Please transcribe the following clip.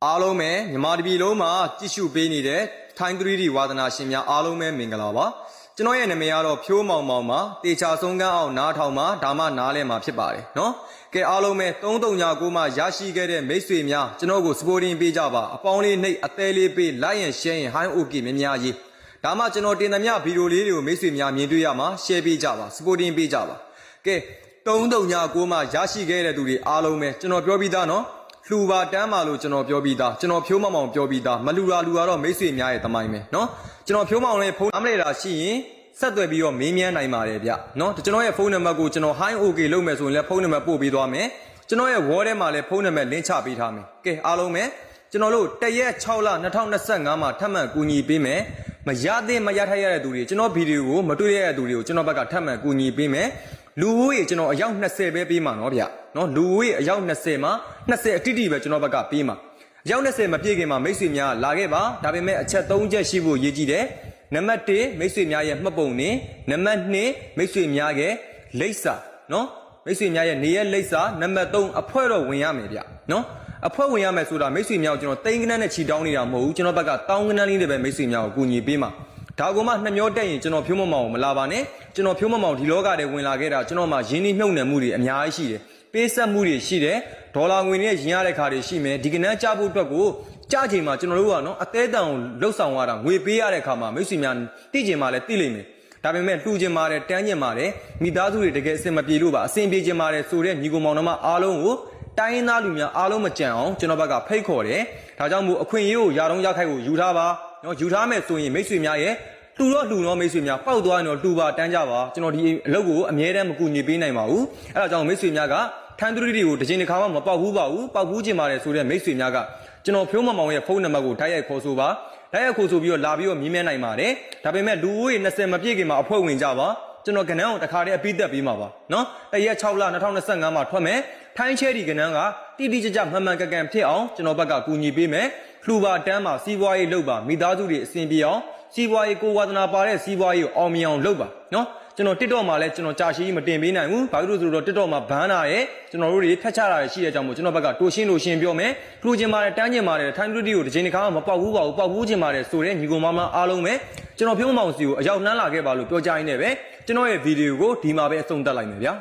အားလုံးပဲမြန်မာတပြည်လုံးမှာကြည့်ရှုပေးနေတဲ့ထိုင်း 3D ဝါသနာရှင်များအားလုံးပဲမင်္ဂလာပါကျွန်တော်ရဲ့နာမည်ကတော့ဖြိုးမောင်မောင်ပါတေချာဆုံးကန်းအောင်နားထောင်မှာဒါမှနားလဲမှာဖြစ်ပါတယ်နော်ကဲအားလုံးပဲ339မှာရရှိခဲ့တဲ့မိတ်ဆွေများကျွန်တော်ကို supporting ပေးကြပါအပေါင်းလေးနှိပ်အသေးလေးပေး like and share ရင် high okay များများရေးဒါမှကျွန်တော်တင်သမျှဗီဒီယိုလေးတွေကိုမိတ်ဆွေများမြင်တွေ့ရမှာ share ပေးကြပါ supporting ပေးကြပါကဲ339မှာရရှိခဲ့တဲ့သူတွေအားလုံးပဲကျွန်တော်ပြောပြီးသားနော်လှူပါတန်းပါလို့ကျွန်တော်ပြောပြီးသားကျွန်တော်ဖြိုးမောင်မောင်ပြောပြီးသားမလူလူကတော့မိတ်ဆွေများရဲ့တမိုင်းပဲเนาะကျွန်တော်ဖြိုးမောင်လေးဖုန်းနံပါတ်တာရှိရင်ဆက်သွယ်ပြီးတော့မေးမြန်းနိုင်ပါတယ်ဗျเนาะကျွန်တော်ရဲ့ဖုန်းနံပါတ်ကိုကျွန်တော် high okay လုပ်မယ်ဆိုရင်လည်းဖုန်းနံပါတ်ပို့ပေးသွားမယ်ကျွန်တော်ရဲ့ wall ထဲမှာလည်းဖုန်းနံပါတ် link ချပေးထားမယ်ကဲအားလုံးပဲကျွန်တော်တို့တရက်6လ2025မှာထပ်မံကူညီပေးမယ်မရသင့်မရထိုက်ရတဲ့သူတွေကျွန်တော်ဗီဒီယိုကိုမတွေ့ရတဲ့သူတွေကိုကျွန်တော်ဘက်ကထပ်မံကူညီပေးမယ်လူဦးရေကျွန်တော်အယောက်20ပဲပေးမှာเนาะဗျเนาะလူဦးရေအယောက်20မှာ20အတိတိပဲကျွန်တော်ဘက်ကပေးမှာအယောက်20မပြည့်ခင်မှာမိတ်ဆွေများလာခဲ့ပါဒါပေမဲ့အချက်3ချက်ရှိဖို့ရည်ကြည်တယ်နံပါတ်1မိတ်ဆွေများရဲ့မှတ်ပုံနေနံပါတ်2မိတ်ဆွေများရဲ့လိပ်စာเนาะမိတ်ဆွေများရဲ့နေရဲ့လိပ်စာနံပါတ်3အဖွဲတော့ဝင်ရမယ်ဗျเนาะအဖွဲဝင်ရမယ်ဆိုတာမိတ်ဆွေများကိုကျွန်တော်တိန်ကနန်းနဲ့ချီတောင်းနေတာမဟုတ်ဘူးကျွန်တော်ဘက်ကတောင်းကနန်းလေးတွေပဲမိတ်ဆွေများကိုကူညီပေးမှာဒါကမှနှမျောတက်ရင်ကျွန်တော်ဖြိုးမမောင်မလာပါနဲ့ကျွန်တော်ဖြိုးမမောင်ဒီလောကထဲဝင်လာခဲ့တာကျွန်တော်မှရင်းနှီးမြှုပ်နှံမှုတွေအများကြီးရှိတယ်ပေးဆက်မှုတွေရှိတယ်ဒေါ်လာငွေနဲ့ရင်ရတဲ့ခါတွေရှိမယ်ဒီကနန်းကြဖို့အတွက်ကိုကြချိန်မှာကျွန်တော်တို့ကနော်အသေးတန်ကိုလှုပ်ဆောင်ရတာငွေပေးရတဲ့ခါမှာမိတ်ဆွေများသိကျင်မှလည်းသိလိမ့်မယ်ဒါပေမဲ့လှူကျင်ပါတယ်တန်းကျင်ပါတယ်မိသားစုတွေတကယ်အဆင်မပြေလို့ပါအဆင်ပြေကျင်ပါတယ်ဆိုတဲ့ညီကောင်မောင်နှမအားလုံးကိုတိုင်းရင်းသားလူများအားလုံးမကြံအောင်ကျွန်တော်ဘက်ကဖိတ်ခေါ်တယ်ဒါကြောင့်မို့အခွင့်အရေးကိုယာတော့ရခိုက်ကိုယူထားပါနော်ယူထားမယ်ဆိုရင်မိတ်ဆွေများရဲ့လှူတော့မိတ်ဆွေများပောက်သွားရင်တော့လှူပါတန်းကြပါကျွန်တော်ဒီအလုပ်ကိုအမြဲတမ်းမကူညီပေးနိုင်ပါဘူးအဲ့ဒါကြောင့်မိတ်ဆွေများကထန်းသူတွေကိုတစ်ချိန်တစ်ခါမှမပေါက်ဘူးပါဘူးပေါက်ဘူးကျင်ပါတယ်ဆိုတဲ့မိတ်ဆွေများကကျွန်တော်ဖြိုးမမောင်ရဲ့ဖုန်းနံပါတ်ကိုတိုက်ရိုက်ခေါ်ဆိုပါတိုက်ရိုက်ခေါ်ဆိုပြီးတော့လာပြီးတော့မြင်းမြန်းနိုင်ပါတယ်ဒါပေမဲ့လူဦးရေ20မပြည့်ခင်မှာအဖွဲ့ဝင်ကြပါကျွန်တော်ကဏ္ဍအောင်တစ်ခါတည်းအပြီးသက်ပေးမှာပါနော်တရက်6လ2025မှာထွက်မယ်ထိုင်းချဲဒီကဏ္ဍကတိတိကျကျမှန်မှန်ကန်ကန်ဖြစ်အောင်ကျွန်တော်ဘက်ကကူညီပေးမယ်လှူပါတန်းမှာစီးပွားရေးလုပ်ပါမိသားစုတွေအဆင်ပြေအောင်စီးပွားရေးကိုဝါသနာပါတဲ့စီးပွားရေးကိုအောင်မြင်အောင်လုပ်ပါနော်ကျွန်တော် TikTok မှာလည်းကျွန်တော်ကြာရှည်ကြီးမတင်ပေးနိုင်ဘူးဘာလို့လဲဆိုတော့ TikTok မှာဘန်းလာရဲ့ကျွန်တော်တို့တွေဖျက်ချတာရှိတဲ့အကြောင်းမို့ကျွန်တော်ဘက်ကတိုးရှင်းလို့ရှင်းပြောမယ်လှူခြင်းပါတယ်တန်းခြင်းပါတယ်ထိုင်း 3D ကိုတစ်ချိန်တစ်ခါမှမပေါက်ဘူးပါဘူးပေါက်ဘူးခြင်းပါတယ်ဆိုတဲ့ညီကောင်မအားလုံးပဲကျွန်တော်ဖြိုးမောင်စီကိုအရောက်နှမ်းလာခဲ့ပါလို့ပြောကြရင်းနဲ့ပဲကျွန်တော်ရဲ့ဗီဒီယိုကိုဒီမှာပဲအဆုံးသတ်လိုက်မယ်ဗျာ